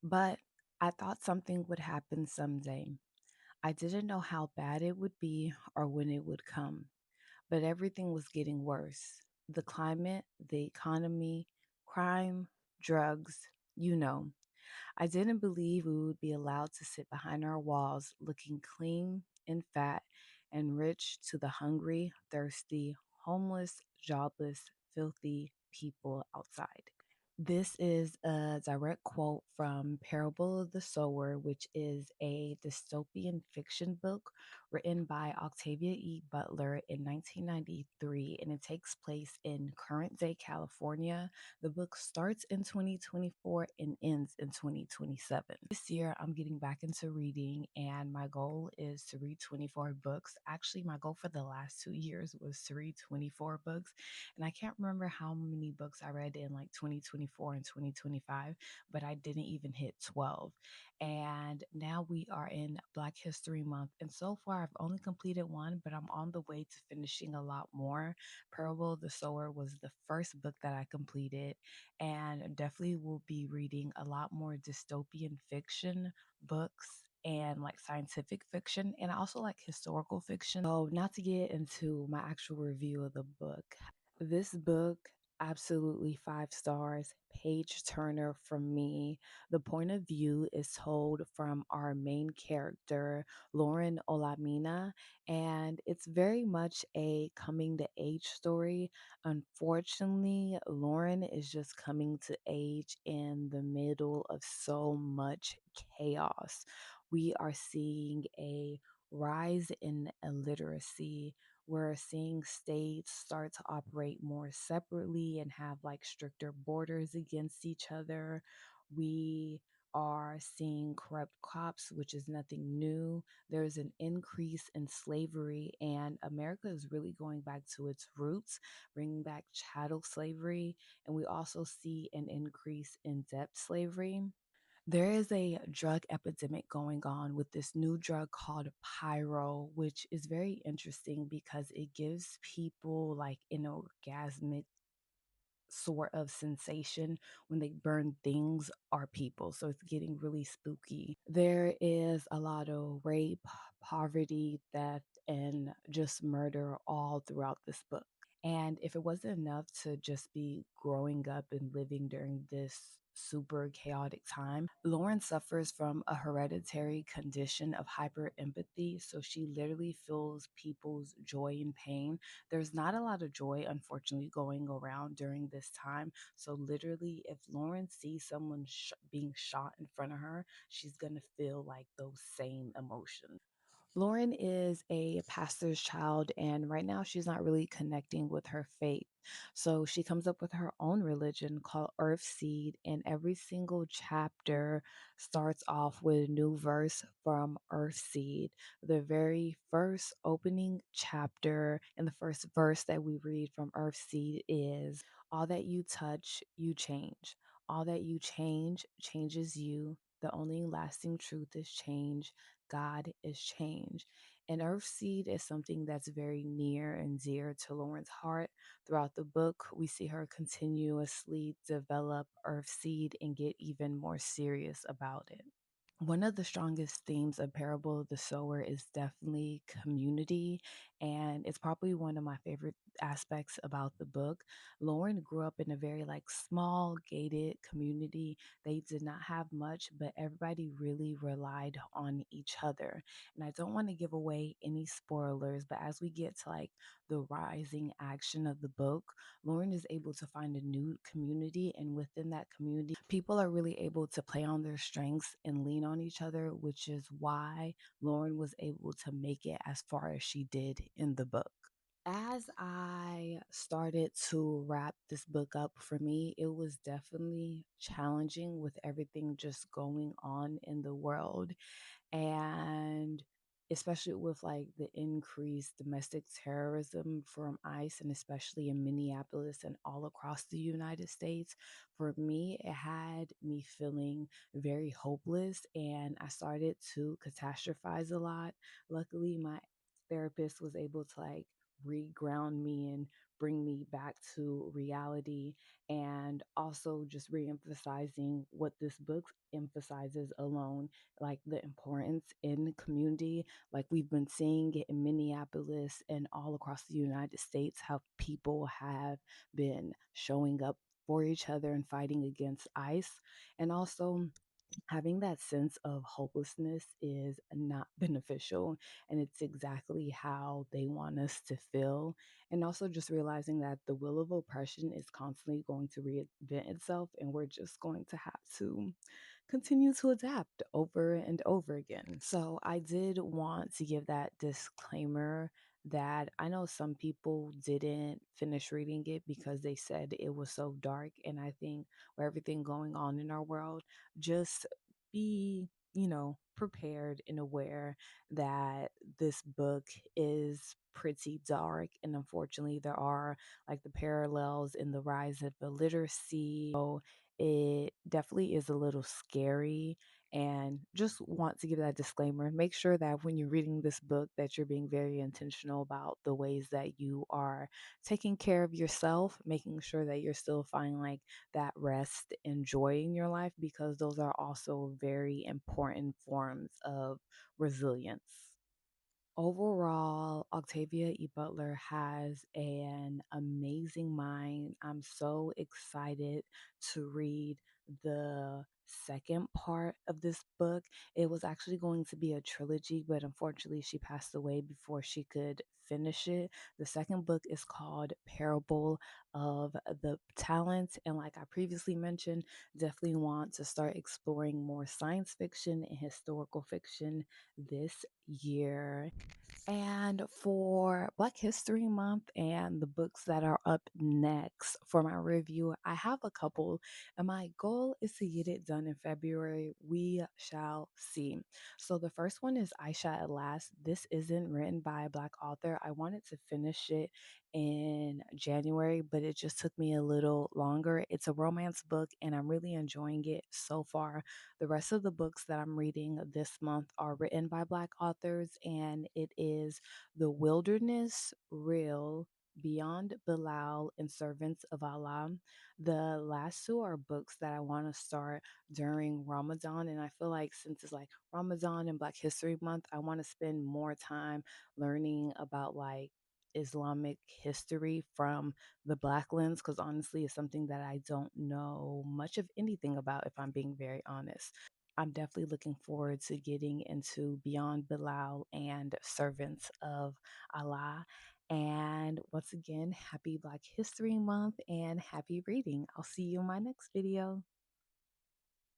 But I thought something would happen someday. I didn't know how bad it would be or when it would come, but everything was getting worse. The climate, the economy, crime, drugs, you know. I didn't believe we would be allowed to sit behind our walls looking clean and fat and rich to the hungry, thirsty, homeless, jobless, filthy people outside. This is a direct quote from Parable of the Sower, which is a dystopian fiction book written by Octavia E. Butler in 1993, and it takes place in current day California. The book starts in 2024 and ends in 2027. This year, I'm getting back into reading, and my goal is to read 24 books. Actually, my goal for the last 2 years was to read 24 books, and I can't remember how many books I read in like 2024 and 2025, but I didn't even hit 12. And now we are in Black History Month. And so far, I've only completed one, but I'm on the way to finishing a lot more. Parable of the Sower was the first book that I completed, and definitely will be reading a lot more dystopian fiction books and like scientific fiction, and I also like historical fiction. So, not to get into my actual review of the book, this book, absolutely 5 stars, page turner from me. The point of view is told from our main character, Lauren Olamina, and it's very much a coming to age story. Unfortunately, Lauren is just coming to age in the middle of so much chaos. We are seeing a rise in illiteracy. We're seeing states start to operate more separately and have like stricter borders against each other. We are seeing corrupt cops, which is nothing new. There's an increase in slavery, and America is really going back to its roots, bringing back chattel slavery. And we also see an increase in debt slavery. There is a drug epidemic going on with this new drug called pyro, which is very interesting because it gives people like an orgasmic sort of sensation when they burn things or people. So it's getting really spooky. There is a lot of rape, poverty, theft, and just murder all throughout this book. And if it wasn't enough to just be growing up and living during this super chaotic time, Lauren suffers from a hereditary condition of hyper empathy. So she literally feels people's joy and pain. There's not a lot of joy, unfortunately, going around during this time. So, literally, if Lauren sees someone being shot in front of her, she's going to feel like those same emotions. Lauren is a pastor's child, and right now she's not really connecting with her faith. So she comes up with her own religion called Earth Seed, and every single chapter starts off with a new verse from Earth Seed. The very first opening chapter and the first verse that we read from Earth Seed is: all that you touch, you change. All that you change changes you. The only lasting truth is change. God is change. And Earthseed is something that's very near and dear to Lauren's heart. Throughout the book, we see her continuously develop Earthseed and get even more serious about it. One of the strongest themes of Parable of the Sower is definitely community, and it's probably one of my favorite aspects about the book. Lauren grew up in a very like small gated community. They did not have much, but everybody really relied on each other. And I don't want to give away any spoilers, but as we get to like the rising action of the book, Lauren is able to find a new community, and within that community, people are really able to play on their strengths and lean on each other, which is why Lauren was able to make it as far as she did in the book. As I started to wrap this book up, for me, it was definitely challenging with everything just going on in the world, and especially with like the increased domestic terrorism from ICE, and especially in Minneapolis and all across the United States. For me, it had me feeling very hopeless, and I started to catastrophize a lot. Luckily, my therapist was able to like reground me and bring me back to reality, and also just reemphasizing what this book emphasizes alone, like the importance in community. Like we've been seeing it in Minneapolis and all across the United States, how people have been showing up for each other and fighting against ICE. And also, having that sense of hopelessness is not beneficial, and it's exactly how they want us to feel. And also just realizing that the wheel of oppression is constantly going to reinvent itself, and we're just going to have to continue to adapt over and over again. So I did want to give that disclaimer that I know some people didn't finish reading it because they said it was so dark. And I think with everything going on in our world, just be, prepared and aware that this book is pretty dark. And unfortunately, there are like the parallels in the rise of illiteracy. It definitely is a little scary, and just want to give that disclaimer. Make sure that when you're reading this book that you're being very intentional about the ways that you are taking care of yourself, making sure that you're still finding like that rest and joy in your life, because those are also very important forms of resilience. Overall, Octavia E. Butler has an amazing mind. I'm so excited to read the second part of this book. It was actually going to be a trilogy, but unfortunately, she passed away before she could finish it. The second book is called Parable of the Talents. And like I previously mentioned, definitely want to start exploring more science fiction and historical fiction this year. And for Black History Month and the books that are up next for my review, I have a couple, and my goal is to get it done in February. We shall see. So the first one is Ayshea at Last. This isn't written by a Black author. I wanted to finish it in January, but it just took me a little longer. It's a romance book, and I'm really enjoying it so far. The rest of the books that I'm reading this month are written by Black authors, and it is The Wilderness, Real, Beyond Bilal, and Servants of Allah. The last two are books that I want to start during Ramadan, and I feel like since it's like Ramadan and Black History Month, I want to spend more time learning about like Islamic history from the Black lens, because honestly, it's something that I don't know much of anything about, if I'm being very honest. I'm definitely looking forward to getting into Beyond Bilal and Servants of Allah. And once again, happy Black History Month and happy reading. I'll see you in my next video.